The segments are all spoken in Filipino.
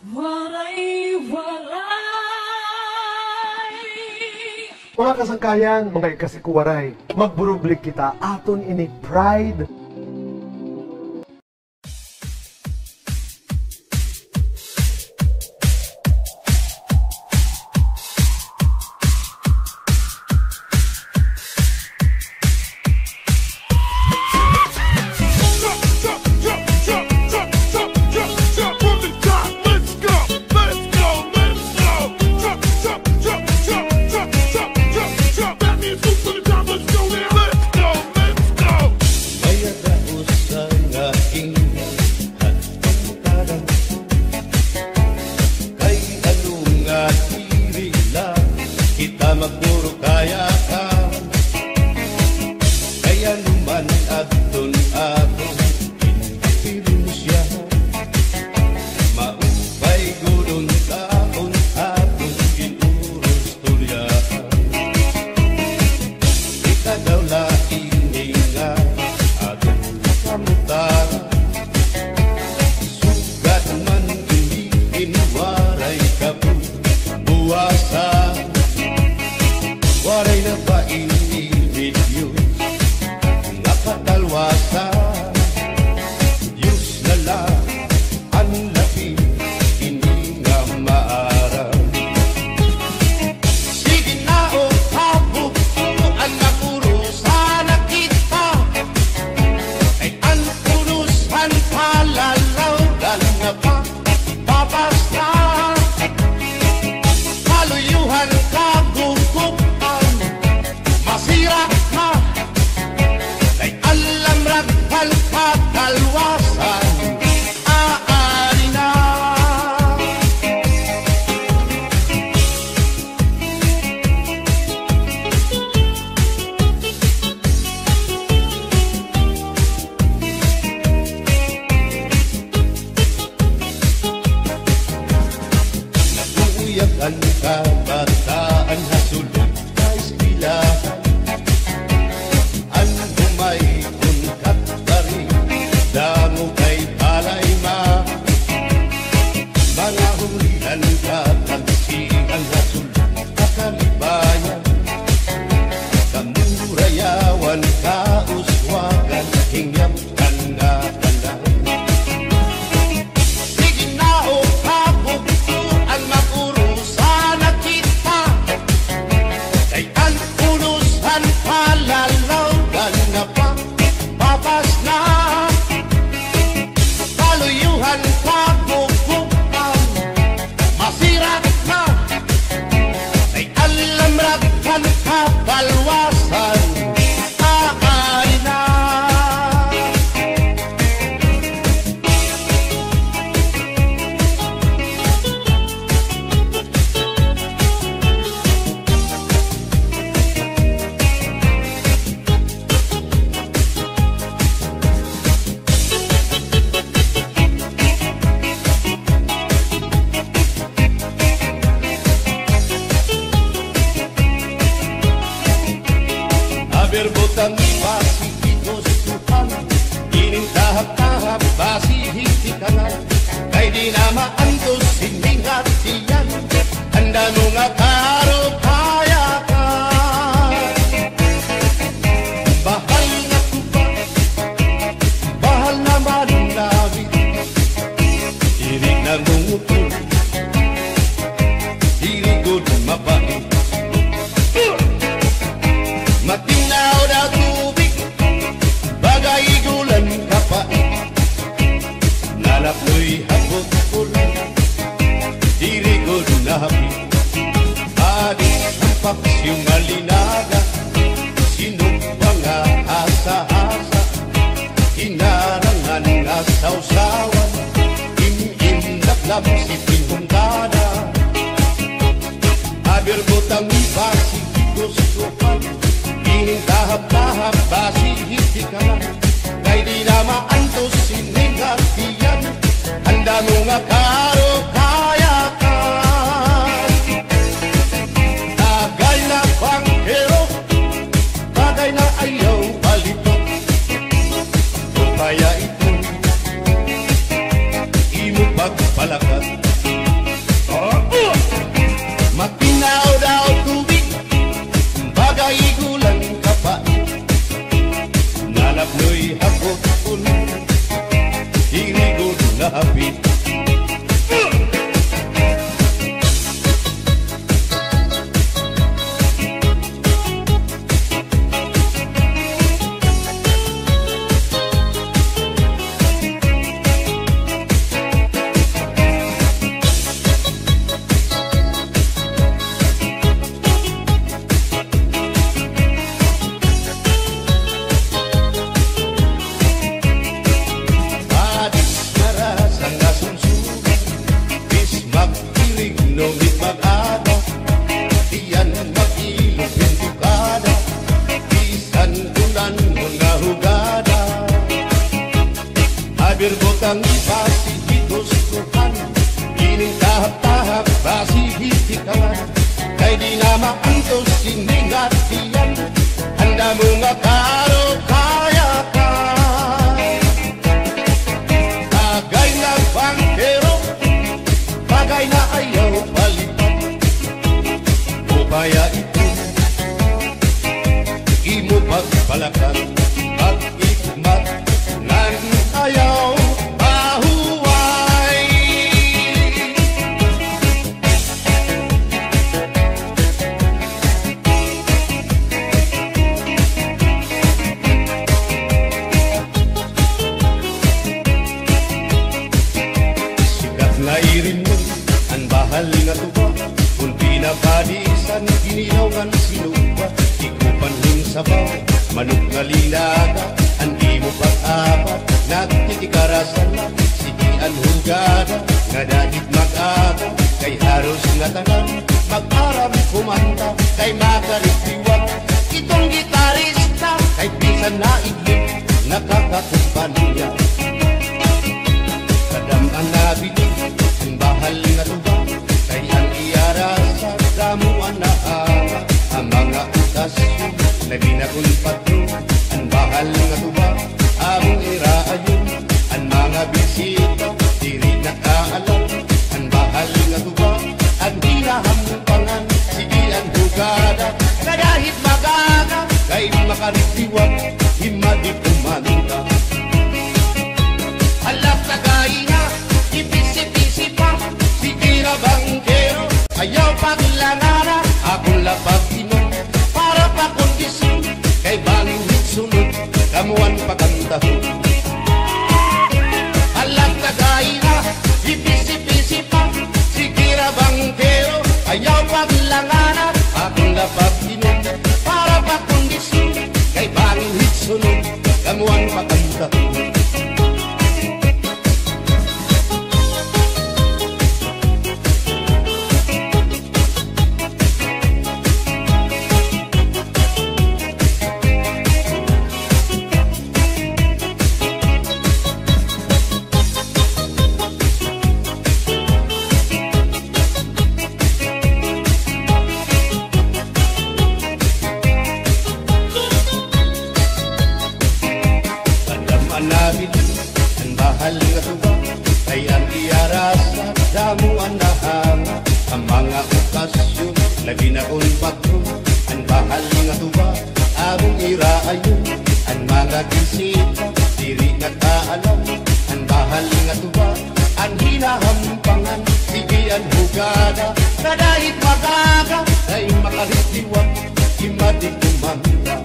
Mga kasangkayan, mga ikasikuwaray, magburublik kita aton ini pride. Kaya ito, imo pagpalakat basihitikan, kay di na maantos siningatian, handa mo nga karo kaya ka. Bagay na bangkero, bagay na ayaw palipat, o kaya ito, imo pagpalakan, pag-ikmat, nan ayaw mahuway. Sikat na irin mo, ang bahal nga tuba, kung pinapadisan, ginilawan sinuba, ikupanhin sabaw, manok nga linaga, andi mo pag-apat, nagtitikarasan lang, sigian hugada, nga dahit mag-aga, kay haros nga tanan, mag-aram kumanta, kay makaritiwan, itong gitarista, kay pisan na idlip, nakakakumpanya. Kadam ang nabili, ang bahal nga tuba, kay ang iarasa, damuan na ama, ang mga utasyon, na binakon patro, ang bahal nga tuba, among iraayon, ang mga bisita, diri nakaalam, ang bahal nga tuba, ang hinahampangan, sige ang hugada, na dahit magaga, kay makaritiwan, himadi kumanta. Alap na gaina, ipisi-pisi pa, sige na bangkero, ayaw paglangana, akong lapag inom, para pa kondisyon, kay bangin hitsunod, kamuan pagantahon. Alam na gaina, ipisi-pisi pa, sige na bangkero, ayaw paglangana, akong lapag inom, para pa kondisyon, kay bangin hitsunod, kamuan pagantahon. Ang bahal nga tuba, kay ang iarasa, damuan na hanga, ang mga okasyon, labi na kong patro, ang bahal nga tuba, among iraayon, ang mga bisita, diri na kaalam, ang bahal nga tuba, ang hinahampangan, sige ang hugada, na dahit magaga, ay makaritiwan, imadi kumanda.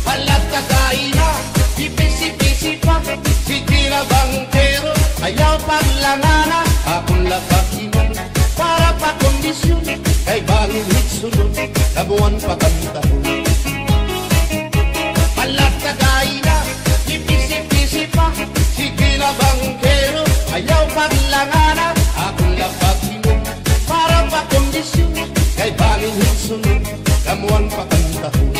Palat ka kaina, ipisi-pisi pa, sige na bangkero, ayaw paglangana, akong lapakiman, para pa kondisyon, kay bangin hitsunod, kabuan pa kantahon. Palat ka kaina, ipisi-pisi pa, sige na bangkero, ayaw paglangana, akong lapakiman, para pa kondisyon, kay bangin hitsunod, kamuan pa kantahon.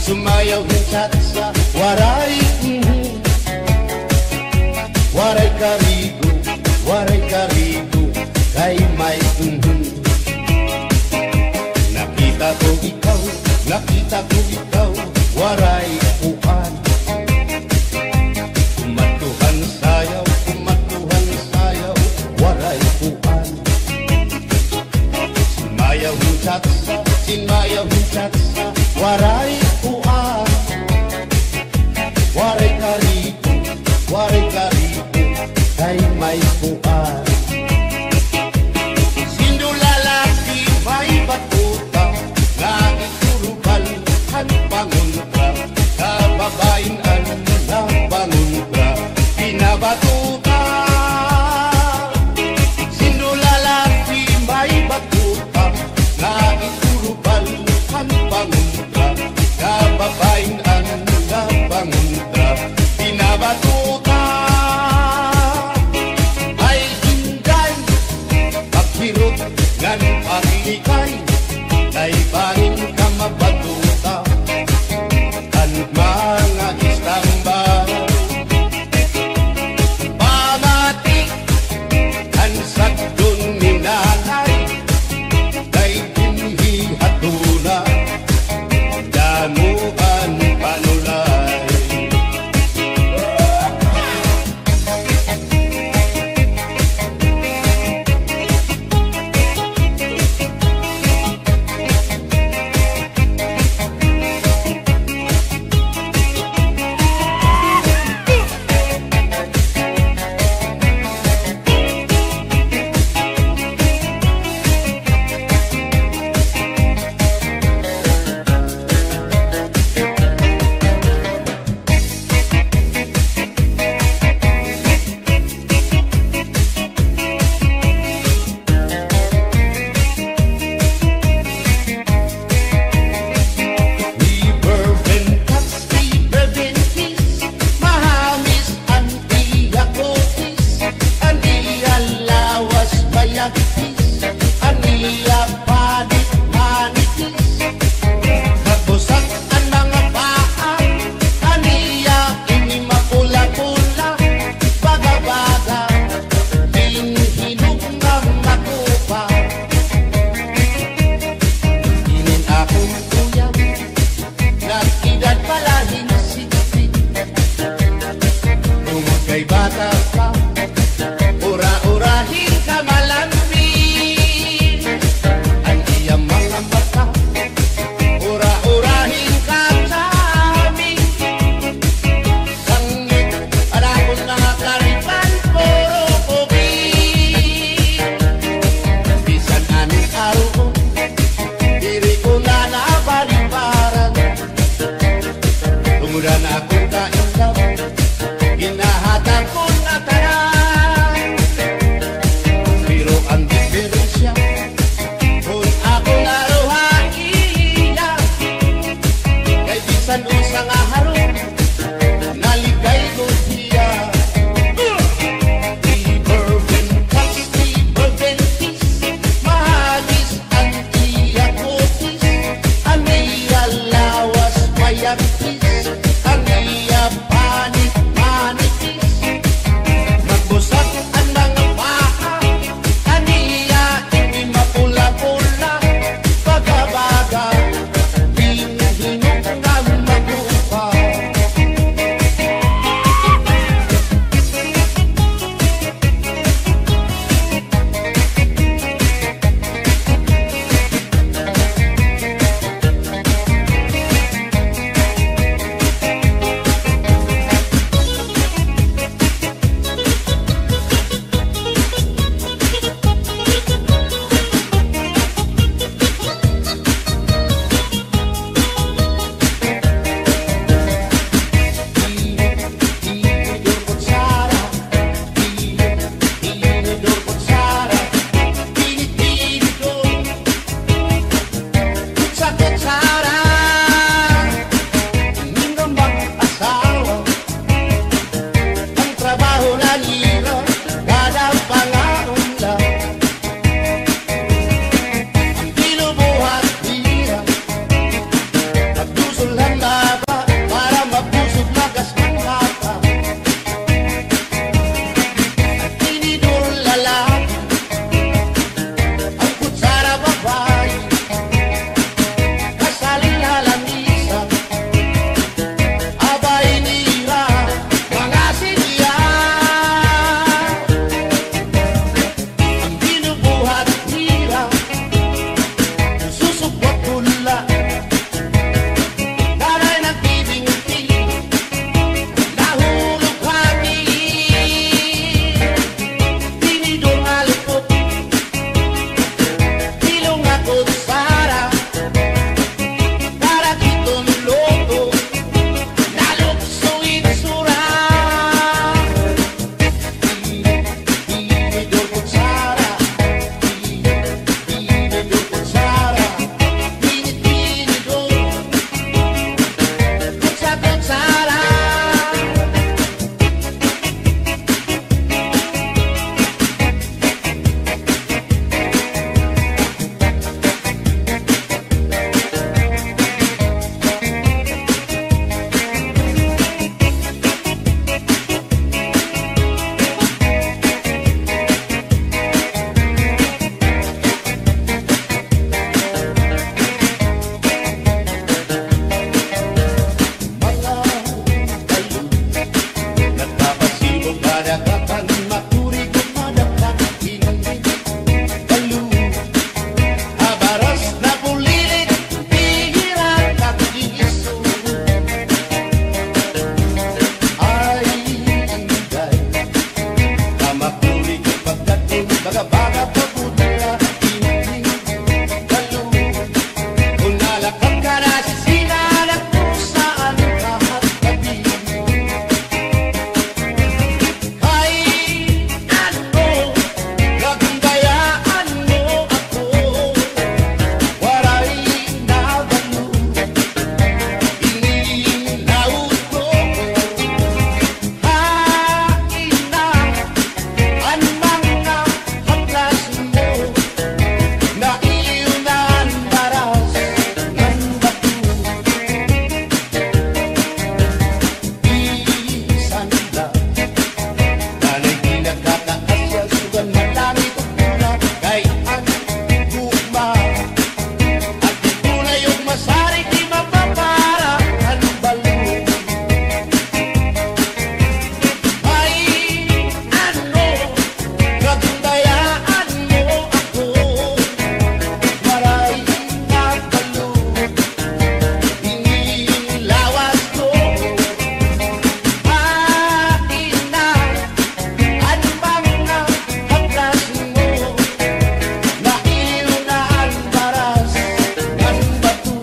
Sumayaw hinsatsa, waray waray karigo, kay may nakita ko ikaw, waray uan. Kumatuhan sayaw, waray uan. Sinmayaw hinsatsa, waray uan. Waray karigo, kay may uan. ikay ay bangin ka mabatuta ang mga istamba pamati ang sagdon ni nanay kay dinhi hatuna damuan panulay Magabaga pagputula, ining balo. Kung nalakap ka na sa sinalak mo saan lahat tabi. Ay, ano, nagandayaan mo ako. Waray na balo, inilaw ko. Hain na ang mga haplas mo, na iyo na ang baras ng bato. Bisan na, nanay di nagkakaasya, sugan malami ko pula, kay ang gugma. At di tunay yung masarig, di mapapara ang balo. Ay, ano, nagandayaan mo ako. Maray na balo, inilawas ko. Hain na ang mga haplas mo, na iyo na ang baras ng bato.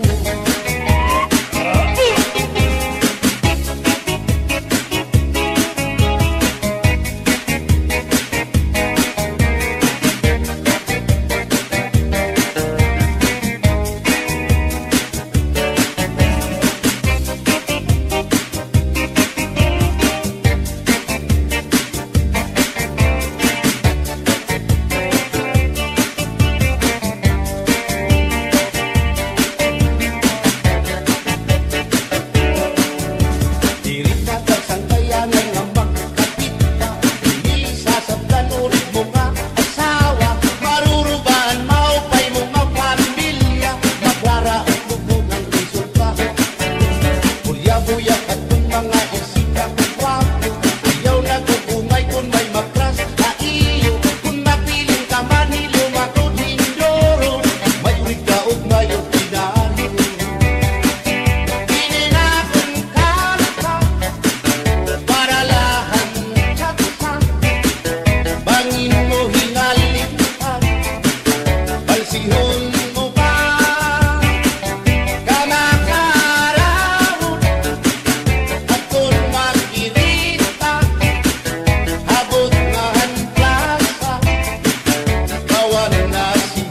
Dirit na kasantayan ng ambang kapita, hindi sasabdan ulit mo nga asawa. Marurubaan, maupay mo nga pamilya, maglaraot mo ng resulta. Bulya-buya at kung mga isika kwapo, ayaw nagugungay kung may makras na iyo. Kung mapiling ka man ilumakot hindoro, may urig ka o ngayon pinalo. Ininakon ka para lahan saksak, bangin mo hinalitan, balsihon mo ba kamakaramot, at kung makirita, abot na ang plasa, kawan na siya.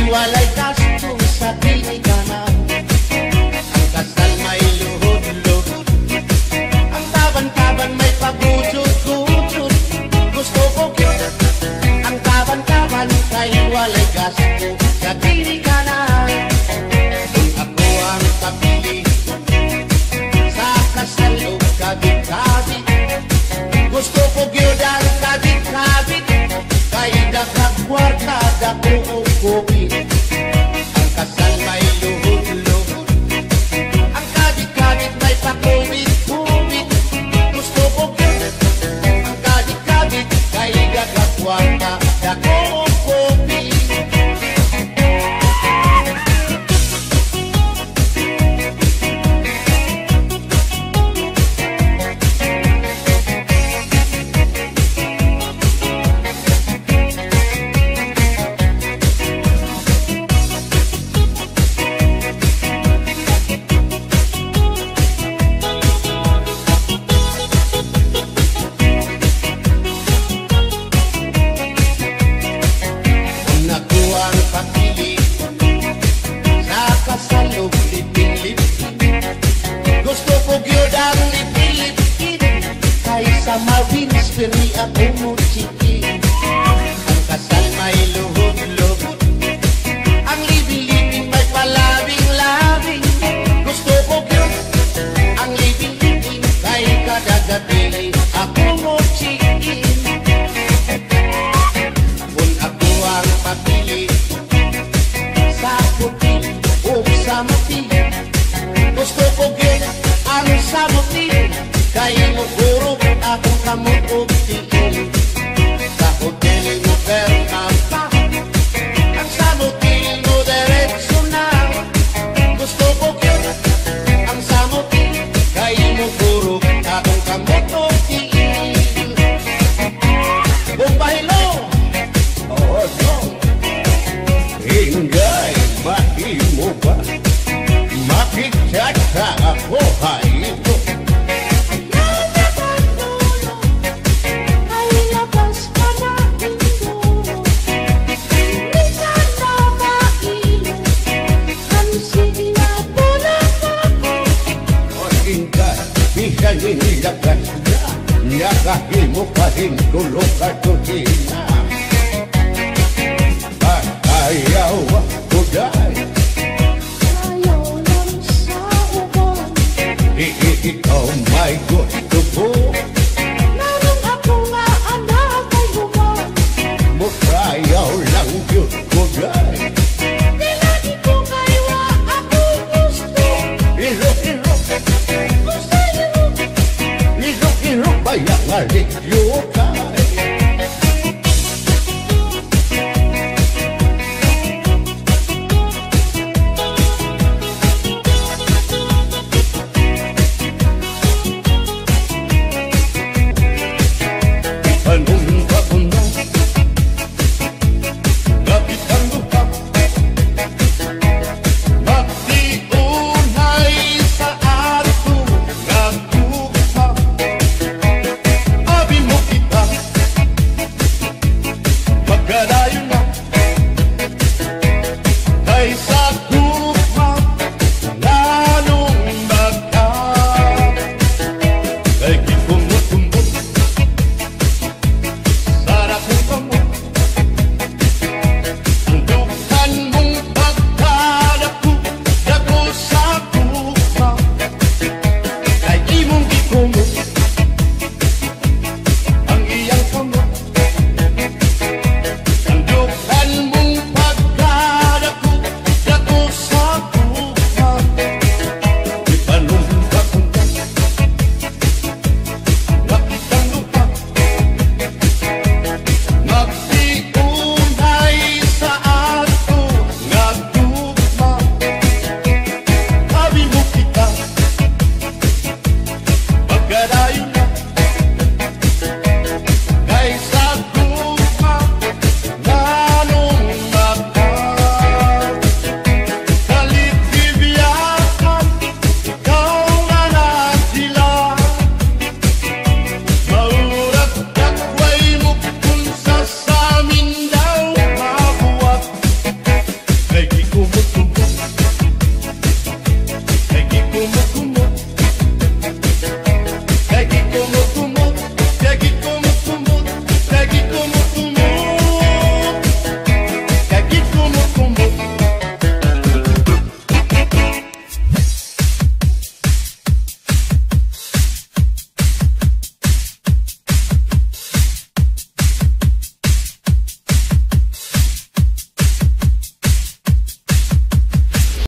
walay gasto sa kinikanan. Ang kasal may luhod-luhod, ang taban-taban may pagudod-gudod. Gusto ko kita, ang taban-taban kay walay gasto sa kinikanan. Kung ako ang kapili sa kasal o kabit-kabit, gusto ko gyud ang kabit-kabit, kay dakak kwarta dako og kopi.